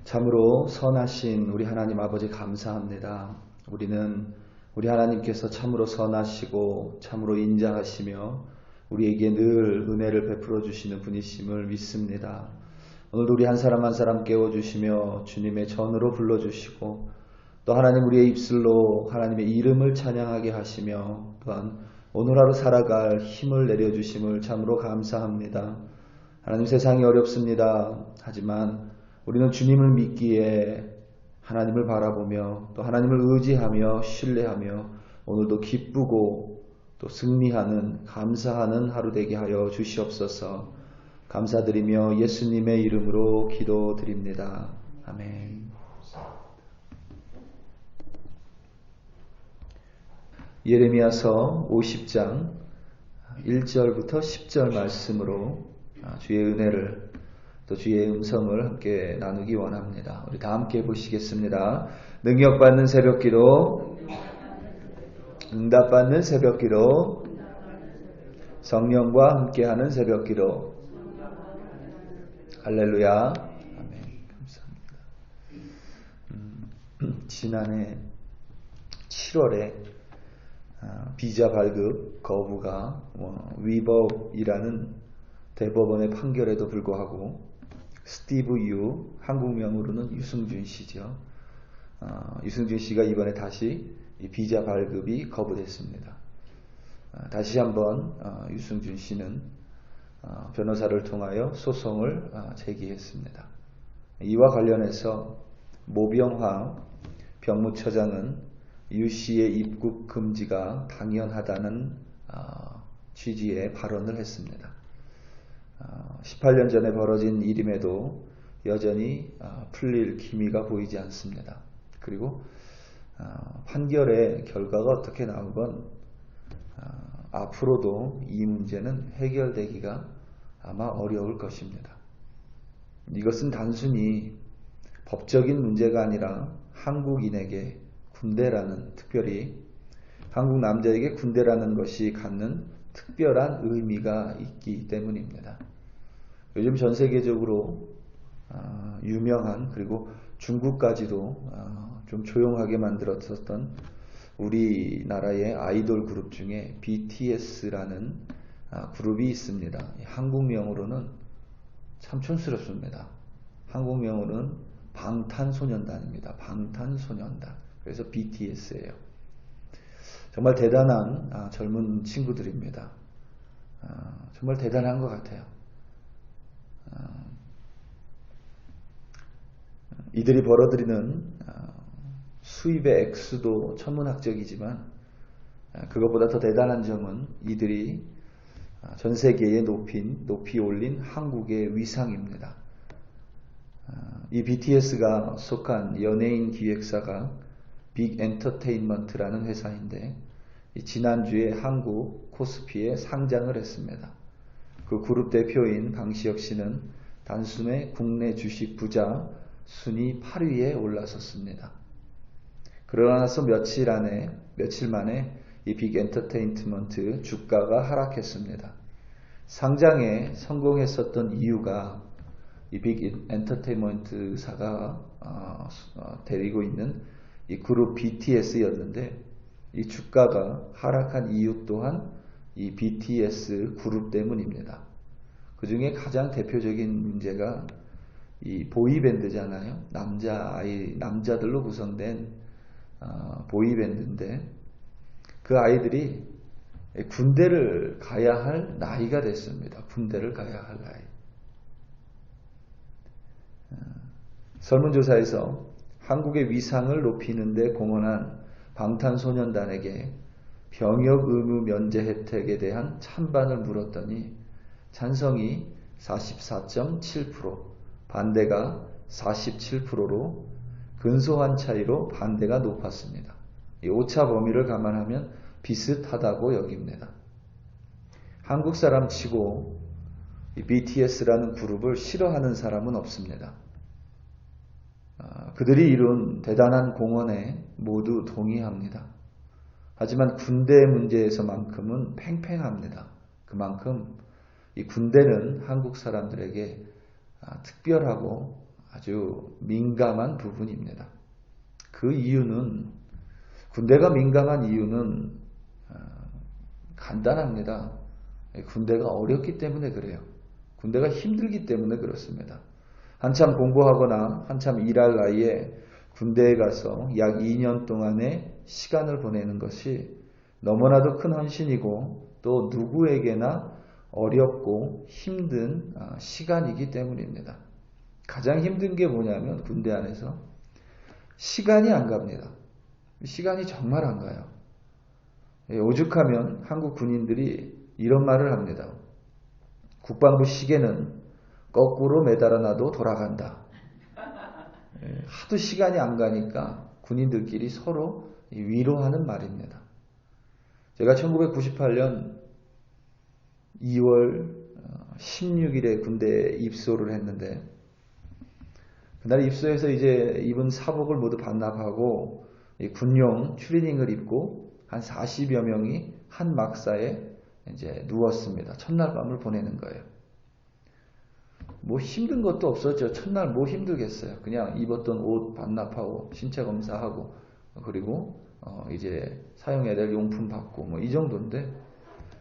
참으로 선하신 우리 하나님 아버지 감사합니다. 우리는 우리 하나님께서 참으로 선하시고 참으로 인자하시며 우리에게 늘 은혜를 베풀어 주시는 분이심을 믿습니다. 오늘도 우리 한 사람 한 사람 깨워주시며 주님의 전으로 불러주시고 또 하나님 우리의 입술로 하나님의 이름을 찬양하게 하시며 또한 오늘 하루 살아갈 힘을 내려주심을 참으로 감사합니다. 하나님, 세상이 어렵습니다. 하지만 우리는 주님을 믿기에 하나님을 바라보며 또 하나님을 의지하며 신뢰하며 오늘도 기쁘고 또 승리하는 감사하는 하루 되게 하여 주시옵소서. 감사드리며 예수님의 이름으로 기도드립니다. 아멘. 예레미야서 50장 1절부터 10절 말씀으로 주의 은혜를 또 주의 음성을 함께 나누기 원합니다. 우리 다 함께 보시겠습니다. 능력받는 새벽기도, 응답받는 새벽기도, 성령과 함께하는 새벽기도. 할렐루야. 아멘. 감사합니다. 지난해 7월에 비자 발급 거부가 위법이라는 대법원의 판결에도 불구하고 스티브 유, 한국명으로는 유승준 씨죠. 유승준 씨가 이번에 다시 비자 발급이 거부됐습니다. 다시 한번 유승준 씨는 변호사를 통하여 소송을 제기했습니다. 이와 관련해서 모병화 병무처장은 유 씨의 입국 금지가 당연하다는 취지의 발언을 했습니다. 18년 전에 벌어진 일임에도 여전히 풀릴 기미가 보이지 않습니다. 그리고 판결의 결과가 어떻게 나오건 앞으로도 이 문제는 해결되기가 아마 어려울 것입니다. 이것은 단순히 법적인 문제가 아니라 한국인에게 군대라는, 특별히 한국 남자에게 군대라는 것이 갖는 특별한 의미가 있기 때문입니다. 요즘 전 세계적으로 유명한, 그리고 중국까지도 좀 조용하게 만들었었던 우리나라의 아이돌 그룹 중에 BTS라는 그룹이 있습니다. 한국명으로는 참 촌스럽습니다. 한국명으로는 방탄소년단입니다. 방탄소년단. 그래서 BTS예요. 정말 대단한 젊은 친구들입니다. 정말 대단한 것 같아요. 이들이 벌어들이는 수입의 액수도 천문학적이지만 그것보다 더 대단한 점은 이들이 전 세계에 높이 올린 한국의 위상입니다. 이 BTS가 속한 연예인 기획사가 빅 엔터테인먼트라는 회사인데 지난주에 한국 코스피에 상장을 했습니다. 그 그룹 대표인 강시혁 씨는 단숨에 국내 주식 부자 순위 8위에 올라섰습니다. 그러나 나서 며칠 만에 이 빅 엔터테인먼트 주가가 하락했습니다. 상장에 성공했었던 이유가 이 빅 엔터테인먼트사가 데리고 있는 이 그룹 BTS였는데 이 주가가 하락한 이유 또한 이 BTS 그룹 때문입니다. 그 중에 가장 대표적인 문제가 이 보이밴드잖아요. 남자들로 구성된 보이밴드인데 그 아이들이 군대를 가야 할 나이가 됐습니다. 군대를 가야 할 나이. 설문조사에서 한국의 위상을 높이는 데 공헌한 방탄소년단에게 병역 의무 면제 혜택에 대한 찬반을 물었더니 찬성이 44.7%, 반대가 47%로 근소한 차이로 반대가 높았습니다. 이 오차 범위를 감안하면 비슷하다고 여깁니다. 한국 사람 치고 이 BTS라는 그룹을 싫어하는 사람은 없습니다. 그들이 이룬 대단한 공헌에 모두 동의합니다. 하지만 군대 문제에서만큼은 팽팽합니다. 그만큼 이 군대는 한국 사람들에게 특별하고 아주 민감한 부분입니다. 그 이유는, 군대가 민감한 이유는 간단합니다. 군대가 어렵기 때문에 그래요. 군대가 힘들기 때문에 그렇습니다. 한참 공부하거나 한참 일할 나이에 군대에 가서 약 2년 동안의 시간을 보내는 것이 너무나도 큰 헌신이고 또 누구에게나 어렵고 힘든 시간이기 때문입니다. 가장 힘든 게 뭐냐면 군대 안에서 시간이 안 갑니다. 시간이 정말 안 가요. 오죽하면 한국 군인들이 이런 말을 합니다. 국방부 시계는 거꾸로 매달아놔도 돌아간다. 하도 시간이 안 가니까 군인들끼리 서로 위로하는 말입니다. 제가 1998년 2월 16일에 군대에 입소를 했는데, 그날 입소해서 이제 입은 사복을 모두 반납하고 군용 추리닝을 입고 한 40여 명이 한 막사에 이제 누웠습니다. 첫날 밤을 보내는 거예요. 뭐 힘든 것도 없었죠. 첫날 뭐 힘들겠어요. 그냥 입었던 옷 반납하고 신체 검사하고 그리고 이제 사용해야 될 용품 받고 뭐 이 정도인데,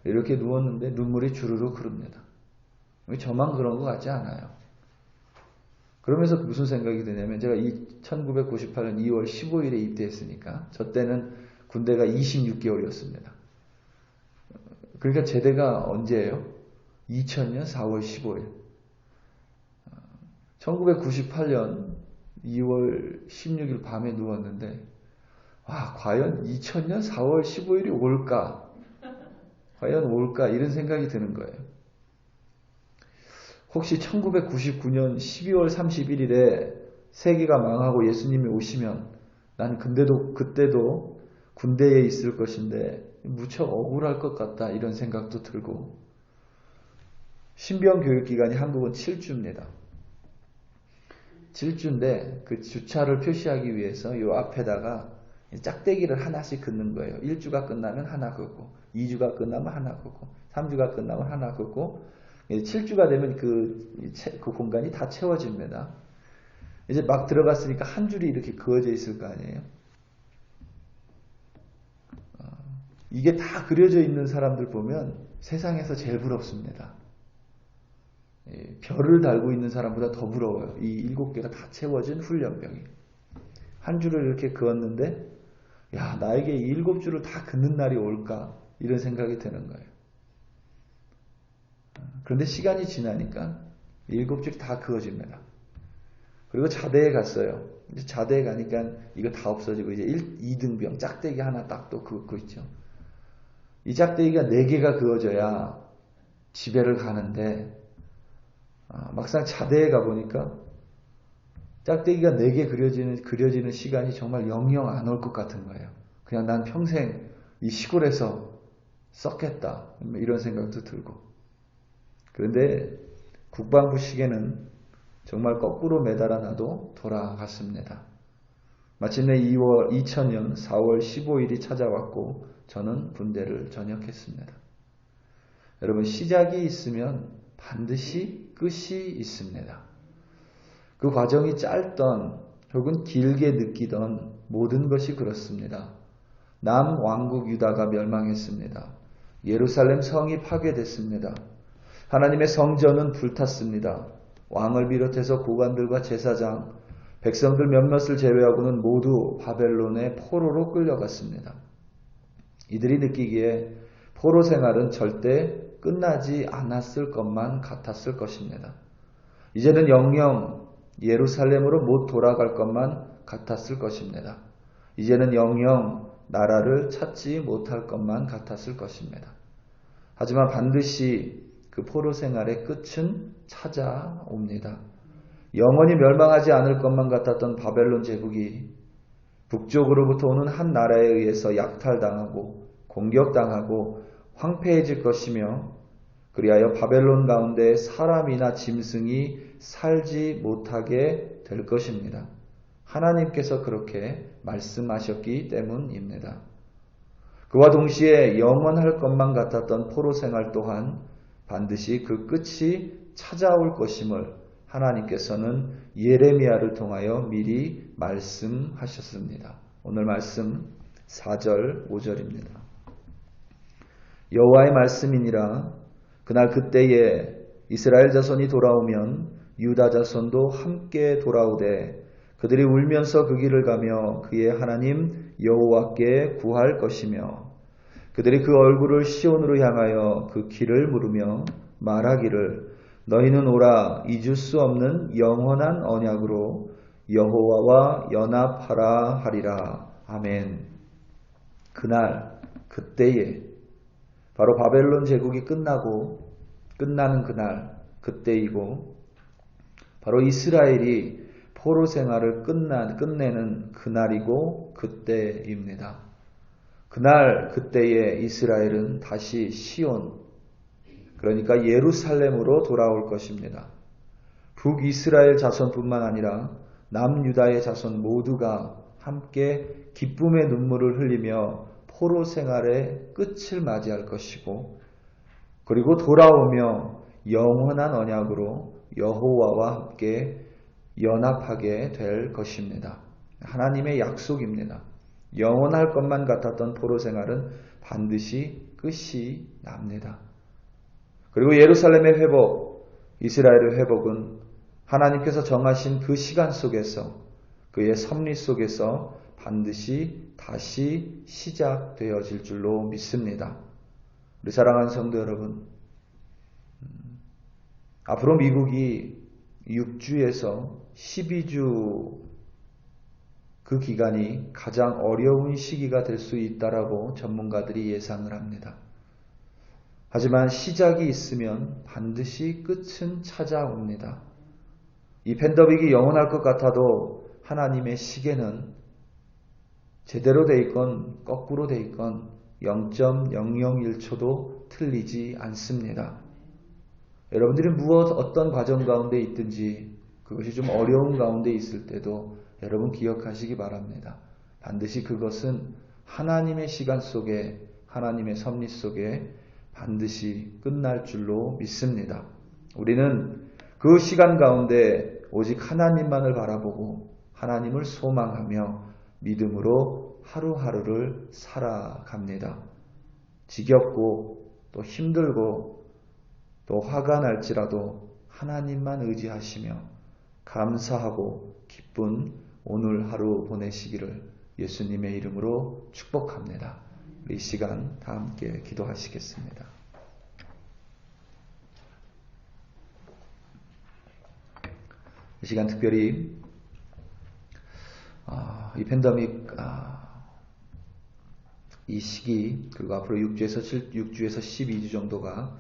이렇게 누웠는데 눈물이 주르륵 흐릅니다. 저만 그런 것 같지 않아요. 그러면서 무슨 생각이 드냐면, 제가 1998년 2월 15일에 입대했으니까 저 때는 군대가 26개월이었습니다. 그러니까 제대가 언제예요? 2000년 4월 15일. 1998년 2월 16일 밤에 누웠는데, 과연 2000년 4월 15일이 올까? 과연 올까? 이런 생각이 드는 거예요. 혹시 1999년 12월 31일에 세계가 망하고 예수님이 오시면 난 그때도 군대에 있을 것인데 무척 억울할 것 같다, 이런 생각도 들고, 신병 교육기간이 한국은 7주입니다. 7주인데 그 주차를 표시하기 위해서 요 앞에다가 짝대기를 하나씩 긋는 거예요. 1주가 끝나면 하나 긋고, 2주가 끝나면 하나 긋고, 3주가 끝나면 하나 긋고, 7주가 되면 그 공간이 다 채워집니다. 이제 막 들어갔으니까 한 줄이 이렇게 그어져 있을 거 아니에요. 이게 다 그려져 있는 사람들 보면 세상에서 제일 부럽습니다. 별을 달고 있는 사람보다 더 부러워요. 이 7개가 다 채워진 훈련병이. 한 줄을 이렇게 그었는데, 야, 나에게 이 7줄을 다 긋는 날이 올까? 이런 생각이 드는 거예요. 그런데 시간이 지나니까 7줄이 다 그어집니다. 그리고 자대에 갔어요. 이제 자대에 가니까 이거 다 없어지고 이제 2등병 짝대기 하나 딱 또 그거 있죠. 이 짝대기가 4개가 그어져야 지배를 가는데, 막상 자대에 가보니까 짝대기가 4개 그려지는 시간이 정말 영영 안 올 것 같은 거예요. 그냥 난 평생 이 시골에서 썩겠다, 이런 생각도 들고. 그런데 국방부 시계는 정말 거꾸로 매달아놔도 돌아갔습니다. 마침내 2000년 4월 15일이 찾아왔고 저는 군대를 전역했습니다. 여러분, 시작이 있으면 반드시 끝이 있습니다. 그 과정이 짧던 혹은 길게 느끼던 모든 것이 그렇습니다. 남왕국 유다가 멸망했습니다. 예루살렘 성이 파괴됐습니다. 하나님의 성전은 불탔습니다. 왕을 비롯해서 고관들과 제사장, 백성들 몇몇을 제외하고는 모두 바벨론의 포로로 끌려갔습니다. 이들이 느끼기에 포로 생활은 절대 끝나지 않았을 것만 같았을 것입니다. 이제는 영영 예루살렘으로 못 돌아갈 것만 같았을 것입니다. 이제는 영영 나라를 찾지 못할 것만 같았을 것입니다. 하지만 반드시 그 포로 생활의 끝은 찾아옵니다. 영원히 멸망하지 않을 것만 같았던 바벨론 제국이 북쪽으로부터 오는 한 나라에 의해서 약탈당하고 공격당하고 황폐해질 것이며, 그리하여 바벨론 가운데 사람이나 짐승이 살지 못하게 될 것입니다. 하나님께서 그렇게 말씀하셨기 때문입니다. 그와 동시에 영원할 것만 같았던 포로 생활 또한 반드시 그 끝이 찾아올 것임을 하나님께서는 예레미야를 통하여 미리 말씀하셨습니다. 오늘 말씀 4절 5절입니다. 여호와의 말씀이니라. 그날 그때에 이스라엘 자손이 돌아오면 유다 자손도 함께 돌아오되 그들이 울면서 그 길을 가며 그의 하나님 여호와께 구할 것이며 그들이 그 얼굴을 시온으로 향하여 그 길을 물으며 말하기를 너희는 오라 잊을 수 없는 영원한 언약으로 여호와와 연합하라 하리라. 아멘. 그날 그때에 바로 바벨론 제국이 끝나는 그날 그때이고 바로 이스라엘이 포로 생활을 끝내는 그날이고 그때입니다. 그날 그때에 이스라엘은 다시 시온, 그러니까 예루살렘으로 돌아올 것입니다. 북이스라엘 자손뿐만 아니라 남유다의 자손 모두가 함께 기쁨의 눈물을 흘리며 포로 생활의 끝을 맞이할 것이고 그리고 돌아오며 영원한 언약으로 여호와와 함께 연합하게 될 것입니다. 하나님의 약속입니다. 영원할 것만 같았던 포로 생활은 반드시 끝이 납니다. 그리고 예루살렘의 회복, 이스라엘의 회복은 하나님께서 정하신 그 시간 속에서 그의 섭리 속에서 반드시 다시 시작되어질 줄로 믿습니다. 우리 사랑하는 성도 여러분, 앞으로 미국이 6주에서 12주 그 기간이 가장 어려운 시기가 될 수 있다라고 전문가들이 예상을 합니다. 하지만 시작이 있으면 반드시 끝은 찾아옵니다. 이 팬데믹이 영원할 것 같아도 하나님의 시계는 제대로 돼 있건 거꾸로 돼 있건 0.001초도 틀리지 않습니다. 여러분들이 어떤 과정 가운데 있든지 그것이 좀 어려운 가운데 있을 때도 여러분 기억하시기 바랍니다. 반드시 그것은 하나님의 시간 속에 하나님의 섭리 속에 반드시 끝날 줄로 믿습니다. 우리는 그 시간 가운데 오직 하나님만을 바라보고 하나님을 소망하며 믿음으로 하루하루를 살아갑니다. 지겹고 또 힘들고 또 화가 날지라도 하나님만 의지하시며 감사하고 기쁜 오늘 하루 보내시기를 예수님의 이름으로 축복합니다. 이 시간 다 함께 기도하시겠습니다. 이 시간 특별히 이 팬데믹 이 시기 그리고 앞으로 6주에서 12주 정도가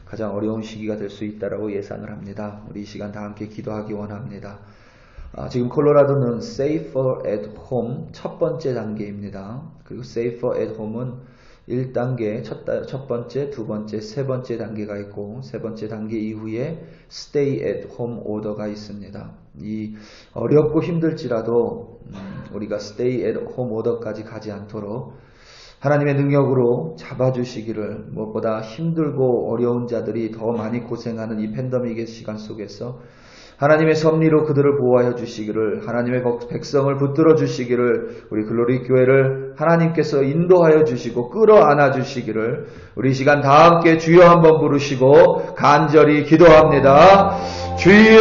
가장 어려운 시기가 될 수 있다라고 예상을 합니다. 우리 이 시간 다 함께 기도하기 원합니다. 지금 콜로라도는 Safer at Home 첫 번째 단계입니다. 그리고 Safer at Home은 1단계, 첫 번째, 두 번째, 세 번째 단계가 있고 세 번째 단계 이후에 Stay at Home 오더가 있습니다. 이 어렵고 힘들지라도 우리가 Stay at Home 오더까지 가지 않도록 하나님의 능력으로 잡아주시기를, 무엇보다 힘들고 어려운 자들이 더 많이 고생하는 이 팬데믹의 시간 속에서 하나님의 섭리로 그들을 보호하여 주시기를, 하나님의 백성을 붙들어 주시기를, 우리 글로리 교회를 하나님께서 인도하여 주시고 끌어안아 주시기를 우리 시간 다 함께 주여 한번 부르시고 간절히 기도합니다. 주여,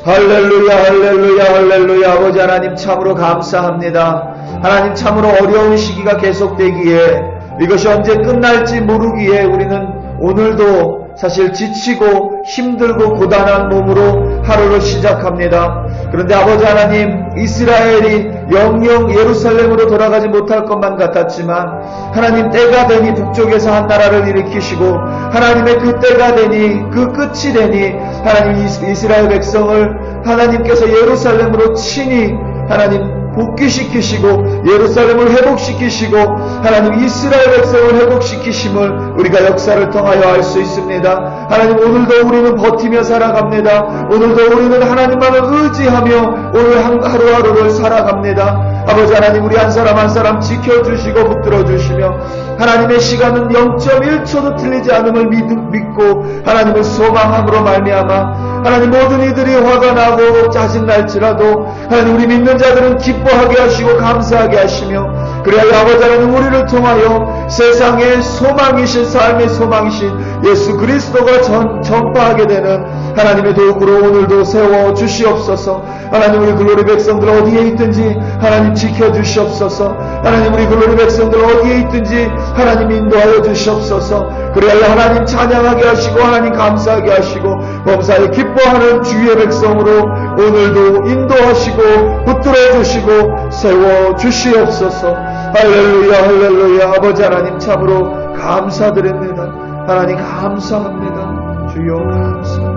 할렐루야 할렐루야 할렐루야. 아버지 하나님 참으로 감사합니다. 하나님 참으로 어려운 시기가 계속되기에, 이것이 언제 끝날지 모르기에 우리는 오늘도 사실 지치고 힘들고 고단한 몸으로 하루를 시작합니다. 그런데 아버지 하나님, 이스라엘이 영영 예루살렘으로 돌아가지 못할 것만 같았지만 하나님 때가 되니 북쪽에서 한 나라를 일으키시고 하나님의 그 때가 되니 그 끝이 되니 하나님 이스라엘 백성을 하나님께서 예루살렘으로 친히 하나님 복귀시키시고 예루살렘을 회복시키시고 하나님 이스라엘 백성을 회복시키심을 우리가 역사를 통하여 알 수 있습니다. 하나님 오늘도 우리는 버티며 살아갑니다. 오늘도 우리는 하나님만을 의지하며 오늘 하루하루를 살아갑니다. 아버지 하나님, 우리 한 사람 한 사람 지켜주시고 붙들어주시며 하나님의 시간은 0.1초도 틀리지 않음을 믿고 하나님을 소망함으로 말미암아 하나님, 모든 이들이 화가 나고 짜증날지라도 하나님, 우리 믿는 자들은 기뻐하게 하시고 감사하게 하시며 그래야 아버지 하나님, 우리를 통하여 세상의 소망이신, 삶의 소망이신 예수 그리스도가 전파하게 되는 하나님의 도구로 오늘도 세워 주시옵소서. 하나님, 우리 글로리 백성들 어디에 있든지 하나님 지켜주시옵소서. 하나님, 우리 글로리 백성들 어디에 있든지 하나님 인도하여 주시옵소서. 그래야 하나님 찬양하게 하시고 하나님 감사하게 하시고 범사에 기뻐하는 주의 백성으로 오늘도 인도하시고 붙들어 주시고 세워 주시옵소서. 할렐루야, 할렐루야. 아버지 하나님, 참으로 감사드립니다. 하나님 감사합니다. 주여 감사합니다.